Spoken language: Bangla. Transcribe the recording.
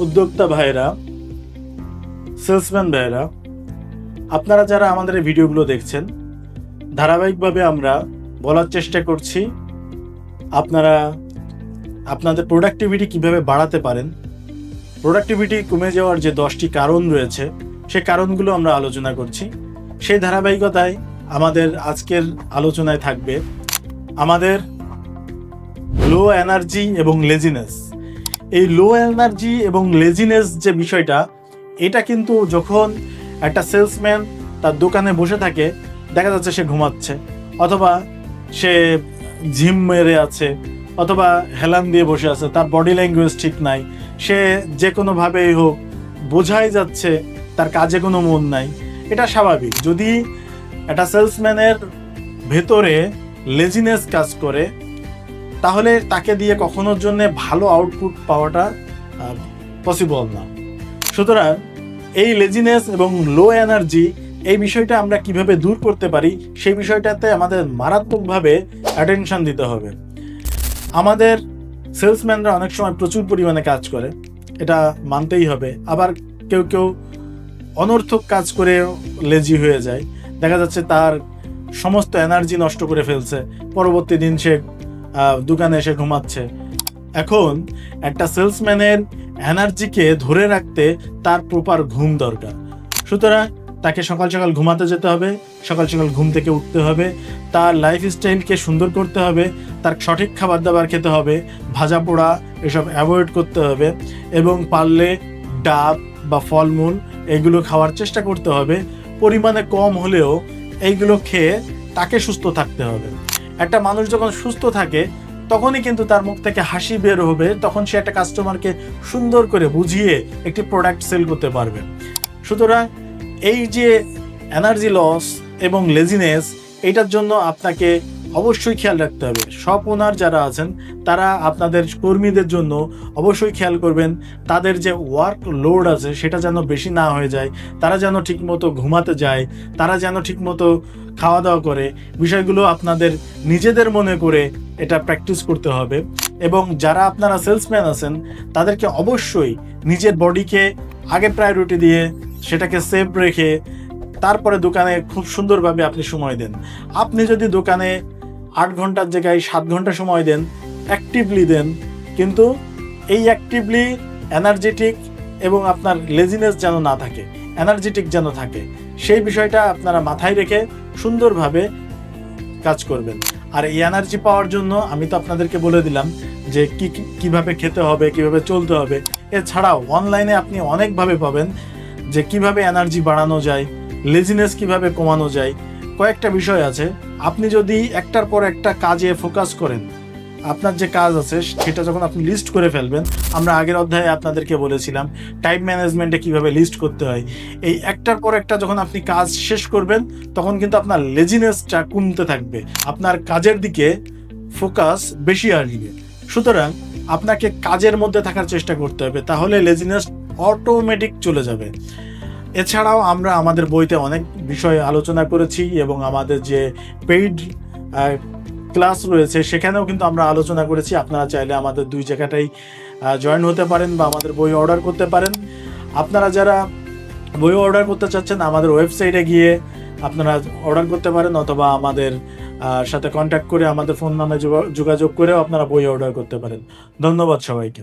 উদ্যোক্তা ভাইরা, সেলসম্যান ভাইরা, আপনারা যারা আমাদের এই ভিডিওগুলো দেখছেন, ধারাবাহিকভাবে আমরা বলার চেষ্টা করছি আপনারা আপনাদের প্রোডাক্টিভিটি কিভাবে বাড়াতে পারেন। প্রোডাক্টিভিটি কমে যাওয়ার যে 10টি কারণ রয়েছে, সেই কারণগুলো আমরা আলোচনা করছি। সেই ধারাবাহিকতায় আমাদের আজকের আলোচনায় থাকবে আমাদের লো এনার্জি এবং লেজিনেস। এই লো এনার্জি এবং লেজিনেস যে বিষয়টা, এটা কিন্তু যখন একটা সেলসম্যান তার দোকানে বসে থাকে, দেখা যাচ্ছে সে ঘুমাচ্ছে, অথবা সে জিম মেরে আছে, অথবা হেলান দিয়ে বসে আছে, তার বডি ল্যাঙ্গুয়েজ ঠিক নাই, সে যে কোনোভাবেই হোক বোঝাই যাচ্ছে তার কাজে কোনো মন নাই। এটা স্বাভাবিক। যদি একটা সেলসম্যানের ভেতরে লেজিনেস কাজ করে, তাহলে তাকে দিয়ে কখনোর জন্য ভালো আউটপুট পাওয়াটা পসিবল না। সুতরাং এই লেজিনেস এবং লো এনার্জি, এই বিষয়টা আমরা কিভাবে দূর করতে পারি, সেই বিষয়টাতে আমাদের মারাত্মকভাবে অ্যাটেনশন দিতে হবে। আমাদের সেলসম্যানরা অনেক সময় প্রচুর পরিমাণে কাজ করে, এটা মানতেই হবে। আবার কেউ কেউ অনর্থক কাজ করে লেজি হয়ে যায়, দেখা যাচ্ছে তার সমস্ত এনার্জি নষ্ট করে ফেলছে, পরবর্তী দিন সে দোকানে এসে ঘুমাচ্ছে। এখন একটা সেলসম্যানের এনার্জিকে ধরে রাখতে তার প্রপার ঘুম দরকার। সুতরাং তাকে সকাল সকাল ঘুমাতে যেতে হবে, সকাল সকাল ঘুম থেকে উঠতে হবে, তার লাইফস্টাইলকে সুন্দর করতে হবে, তার সঠিক খাবার দাবার খেতে হবে, ভাজা পোড়া এসব অ্যাভয়েড করতে হবে, এবং পারলে ডাব বা ফলমূল এগুলো খাওয়ার চেষ্টা করতে হবে। পরিমাণে কম হলেও এইগুলো খেয়ে তাকে সুস্থ থাকতে হবে। একটা মানুষ যখন সুস্থ থাকে, তখনই কিন্তু তার মুখ থেকে হাসি বের হবে, তখন সে একটা কাস্টমারকে সুন্দর করে বুঝিয়ে একটি প্রোডাক্ট সেল করতে পারবে। সুতরাং এই যে এনার্জি লস এবং লেজিনেস, এইটার জন্য আপনাকে অবশ্যই খেয়াল রাখতে হবে। শপ ওনার যারা আছেন, তারা আপনাদের কর্মীদের জন্য অবশ্যই খেয়াল করবেন, তাদের যে ওয়ার্ক লোড আছে সেটা যেন বেশি না হয়ে যায়, তারা যেন ঠিকমতো ঘুমাতে যায়, তারা যেন ঠিকমতো খাওয়া দাওয়া করে। বিষয়গুলো আপনাদের নিজেদের মনে করে এটা প্র্যাকটিস করতে হবে। এবং যারা আপনারা সেলসম্যান আছেন, তাদেরকে অবশ্যই নিজের বডিকে আগে প্রায়োরিটি দিয়ে সেটাকে সেভ রেখে তারপরে দোকানে খুব সুন্দরভাবে আপনি সময় দেন। আপনি যদি দোকানে 8 ঘন্টার জায়গায় 7 ঘন্টা সময় দেন, অ্যাক্টিভলি দেন, কিন্তু এই অ্যাক্টিভলি এনার্জেটিক এবং আপনার লেজিনেস যেন না থাকে, এনার্জেটিক যেন থাকে, সেই বিষয়টা আপনারা মাথায় রেখে সুন্দরভাবে কাজ করবেন। আর এই এনার্জি পাওয়ার জন্য আমি তো আপনাদেরকে বলে দিলাম যে কিভাবে খেতে হবে, কিভাবে চলতে হবে। এছাড়াও অনলাইনে আপনি অনেকভাবে পাবেন যে কিভাবে এনার্জি বাড়ানো যায়, লেজিনেস কিভাবে কমানো যায়। কয়েকটা বিষয় আছে। আপনি যদি একটার পর একটা কাজে ফোকাস করেন, আপনার যে কাজ আছে সেটা যখন আপনি লিস্ট করে ফেলবেন, আমরা আগের অধ্যায়ে আপনাদেরকে বলেছিলাম টাইম ম্যানেজমেন্টে কিভাবে লিস্ট করতে হয়। এই একটার পর একটা যখন আপনি কাজ শেষ করবেন, তখন কিন্তু আপনার লেজিনেসটা কমতে থাকবে, আপনার কাজের দিকে ফোকাস বেশি আসবে। সুতরাং আপনাকে কাজের মধ্যে থাকার চেষ্টা করতে হবে, তাহলে লেজিনেস অটোমেটিক চলে যাবে। এছাড়াও আমরা আমাদের বইতে অনেক বিষয়ে আলোচনা করেছি, এবং আমাদের যে পেইড ক্লাস রয়েছে সেখানেও কিন্তু আমরা আলোচনা করেছি। আপনারা চাইলে আমাদের 2 জায়গাটাই জয়েন হতে পারেন বা আমাদের বই অর্ডার করতে পারেন। আপনারা যারা বই অর্ডার করতে চাচ্ছেন, আমাদের ওয়েবসাইটে গিয়ে আপনারা অর্ডার করতে পারেন, অথবা আমাদের সাথে কন্ট্যাক্ট করে আমাদের ফোন নাম্বারে যোগাযোগ করেও আপনারা বই অর্ডার করতে পারেন। ধন্যবাদ সবাইকে।